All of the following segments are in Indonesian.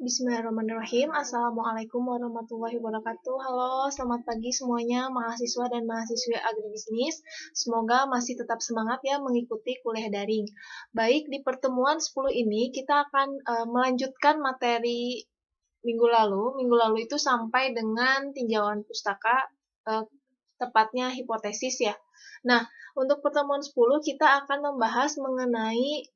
Bismillahirrahmanirrahim. Assalamualaikum warahmatullahi wabarakatuh. Halo, selamat pagi semuanya mahasiswa dan mahasiswi agribisnis. Semoga masih tetap semangat ya mengikuti kuliah daring. Baik, di pertemuan 10 ini kita akan melanjutkan materi minggu lalu. Minggu lalu itu sampai dengan tinjauan pustaka, tepatnya hipotesis ya. Nah, untuk pertemuan 10 kita akan membahas mengenai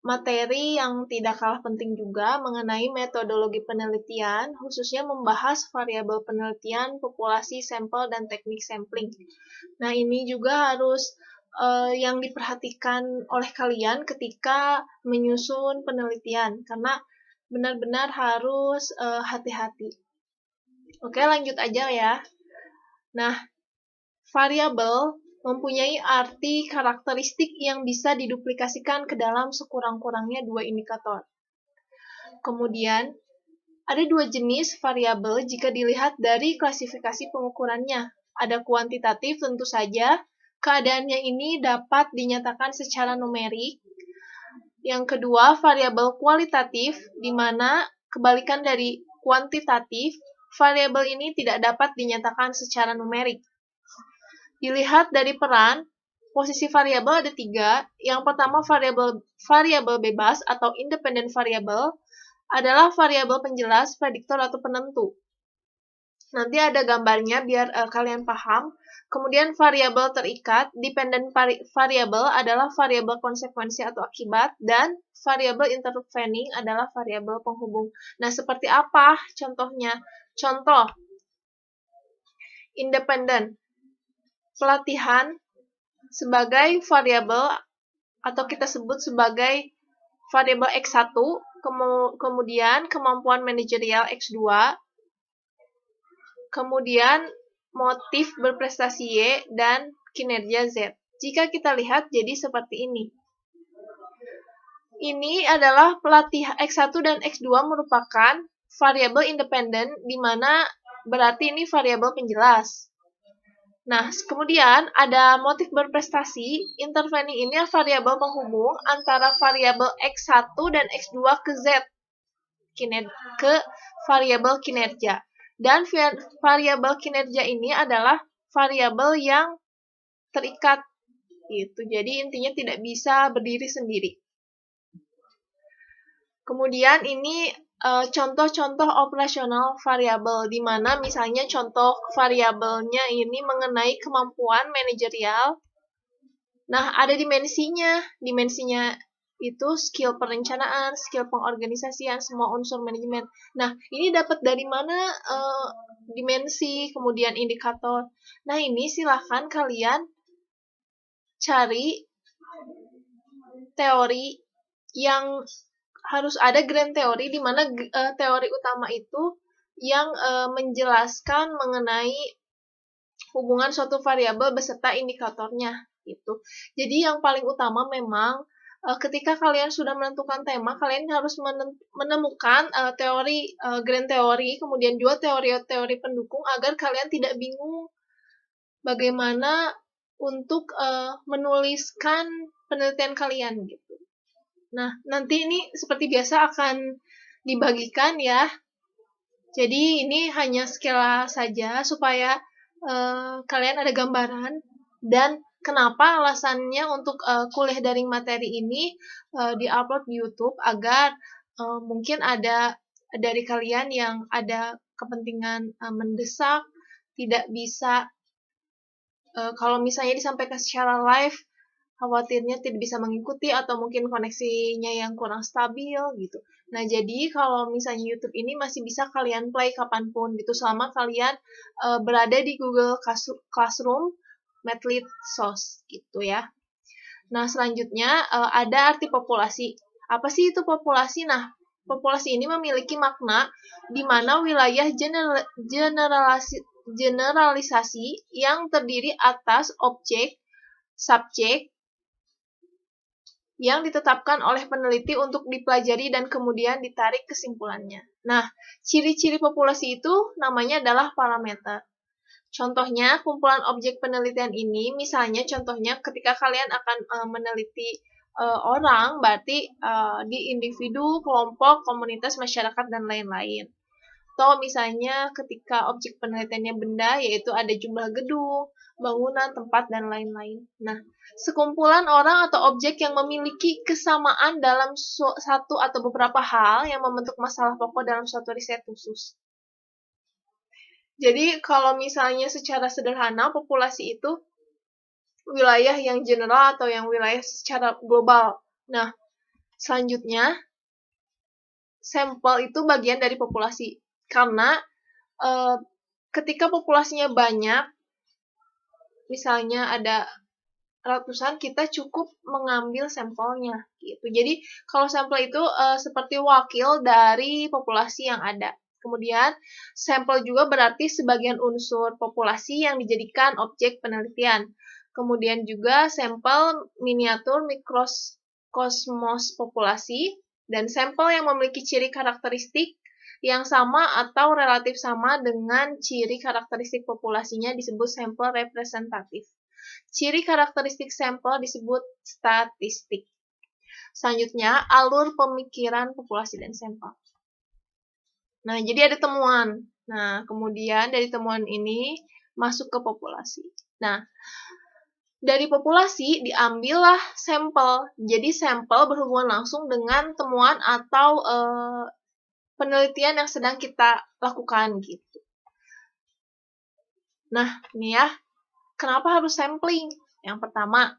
materi yang tidak kalah penting juga mengenai metodologi penelitian, khususnya membahas variabel penelitian, populasi, sampel, dan teknik sampling. Nah, ini juga harus yang diperhatikan oleh kalian ketika menyusun penelitian, karena benar-benar harus hati-hati. Oke, lanjut aja ya. Nah, variabel mempunyai arti karakteristik yang bisa diduplikasikan ke dalam sekurang-kurangnya dua indikator. Kemudian, ada dua jenis variabel jika dilihat dari klasifikasi pengukurannya. Ada kuantitatif tentu saja, keadaannya ini dapat dinyatakan secara numerik. Yang kedua, variabel kualitatif, di mana kebalikan dari kuantitatif, variabel ini tidak dapat dinyatakan secara numerik. Dilihat dari peran, posisi variabel ada tiga. Yang pertama, variabel bebas atau independent variable adalah variabel penjelas, prediktor, atau penentu. Nanti ada gambarnya biar kalian paham. Kemudian variabel terikat, dependent variable adalah variabel konsekuensi atau akibat, dan variabel intervening adalah variabel penghubung. Nah, seperti apa contohnya? Contoh, independent. Pelatihan sebagai variabel atau kita sebut sebagai variabel X1, kemudian kemampuan manajerial X2, kemudian motif berprestasi Y, dan kinerja Z. Jika kita lihat jadi seperti ini. Ini adalah pelatihan X1 dan X2 merupakan variabel independen, di mana berarti ini variabel penjelas. Nah, kemudian ada motif berprestasi, intervening ini variabel penghubung antara variabel X1 dan X2 ke Z, ke variabel kinerja. Dan variabel kinerja ini adalah variabel yang terikat, gitu. Jadi intinya tidak bisa berdiri sendiri. Kemudian ini contoh-contoh operasional variabel, di mana misalnya contoh variabelnya ini mengenai kemampuan manajerial. Nah, ada dimensinya. Dimensinya itu skill perencanaan, skill pengorganisasian, semua unsur manajemen. Nah, ini dapat dari mana dimensi, kemudian indikator. Nah, ini silahkan kalian cari teori yang harus ada grand teori, di mana teori utama itu yang menjelaskan mengenai hubungan suatu variabel beserta indikatornya gitu. Jadi yang paling utama memang ketika kalian sudah menentukan tema, kalian harus menemukan teori grand teori, kemudian juga teori-teori pendukung agar kalian tidak bingung bagaimana untuk menuliskan penelitian kalian gitu. Nah, nanti ini seperti biasa akan dibagikan ya. Jadi ini hanya sekilas saja supaya kalian ada gambaran dan kenapa alasannya untuk kuliah daring materi ini diupload di YouTube agar mungkin ada dari kalian yang ada kepentingan mendesak, tidak bisa kalau misalnya disampaikan secara live, khawatirnya tidak bisa mengikuti atau mungkin koneksinya yang kurang stabil gitu. Nah, jadi kalau misalnya YouTube ini masih bisa kalian play kapanpun gitu, selama kalian berada di Google Classroom, Madlit, SOS gitu ya. Nah, selanjutnya ada arti populasi. Apa sih itu populasi? Nah, populasi ini memiliki makna di mana wilayah generalisasi yang terdiri atas objek, subjek, yang ditetapkan oleh peneliti untuk dipelajari dan kemudian ditarik kesimpulannya. Nah, ciri-ciri populasi itu namanya adalah parameter. Contohnya, kumpulan objek penelitian ini, misalnya contohnya ketika kalian akan meneliti orang, berarti di individu, kelompok, komunitas, masyarakat, dan lain-lain. Atau misalnya ketika objek penelitiannya benda, yaitu ada jumlah gedung, bangunan, tempat, dan lain-lain. Nah, sekumpulan orang atau objek yang memiliki kesamaan dalam satu atau beberapa hal yang membentuk masalah pokok dalam suatu riset khusus. Jadi, kalau misalnya secara sederhana, populasi itu wilayah yang general atau yang wilayah secara global. Nah, selanjutnya, sampel itu bagian dari populasi. Karena ketika populasinya banyak, misalnya ada ratusan, kita cukup mengambil sampelnya gitu. Jadi kalau sampel itu seperti wakil dari populasi yang ada. Kemudian sampel juga berarti sebagian unsur populasi yang dijadikan objek penelitian. Kemudian juga sampel miniatur mikrokosmos populasi dan sampel yang memiliki ciri karakteristik yang sama atau relatif sama dengan ciri karakteristik populasinya disebut sampel representatif. Ciri karakteristik sampel disebut statistik. Selanjutnya, alur pemikiran populasi dan sampel. Nah, jadi ada temuan. Nah, kemudian dari temuan ini masuk ke populasi. Nah, dari populasi diambillah sampel. Jadi sampel berhubungan langsung dengan temuan atau penelitian yang sedang kita lakukan gitu. Nah, ini ya, kenapa harus sampling? Yang pertama,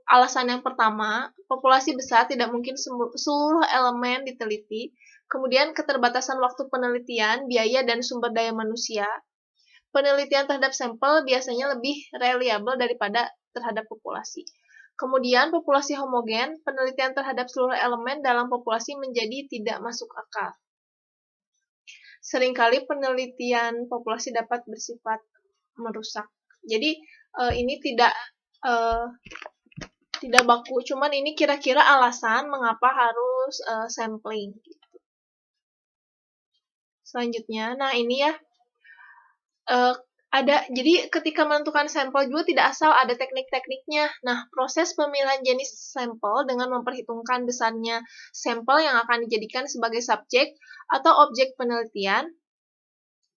alasan yang pertama, populasi besar tidak mungkin seluruh elemen diteliti. Kemudian keterbatasan waktu penelitian, biaya, dan sumber daya manusia. Penelitian terhadap sampel biasanya lebih reliable daripada terhadap populasi. Kemudian populasi homogen, penelitian terhadap seluruh elemen dalam populasi menjadi tidak masuk akal. Seringkali penelitian populasi dapat bersifat merusak. Jadi ini tidak baku, cuman ini kira-kira alasan mengapa harus sampling. Gitu. Selanjutnya, nah ini ya, jadi ketika menentukan sampel juga tidak asal, ada teknik-tekniknya. Nah, proses pemilihan jenis sampel dengan memperhitungkan besarnya sampel yang akan dijadikan sebagai subjek atau objek penelitian.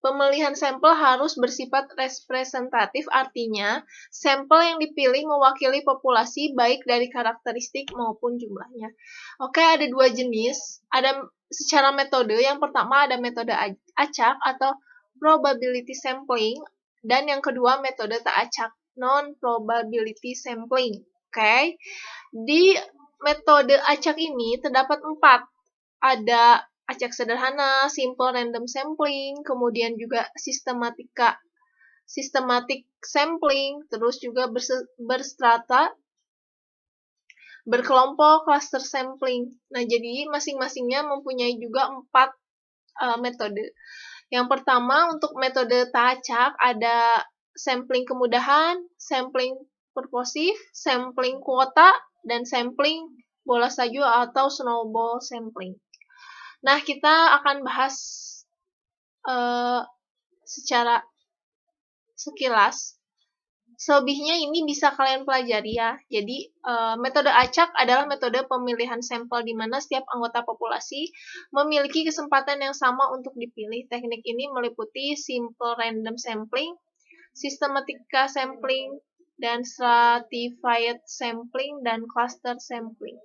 Pemilihan sampel harus bersifat representatif, artinya sampel yang dipilih mewakili populasi baik dari karakteristik maupun jumlahnya. Oke, ada dua jenis. Ada secara metode, yang pertama ada metode acak atau probability sampling, dan yang kedua metode tak acak, non-probability sampling. Oke, di metode acak ini terdapat 4. Ada acak sederhana, simple random sampling, kemudian juga systematic sampling, terus juga berstrata, berkelompok, cluster sampling. Nah, jadi masing-masingnya mempunyai juga 4 metode. Yang pertama, untuk metode acak ada sampling kemudahan, sampling purposif, sampling kuota, dan sampling bola salju atau snowball sampling. Nah, kita akan bahas secara sekilas. Selebihnya ini bisa kalian pelajari ya. Jadi, metode acak adalah metode pemilihan sampel di mana setiap anggota populasi memiliki kesempatan yang sama untuk dipilih. Teknik ini meliputi simple random sampling, systematica sampling, dan stratified sampling, dan cluster sampling.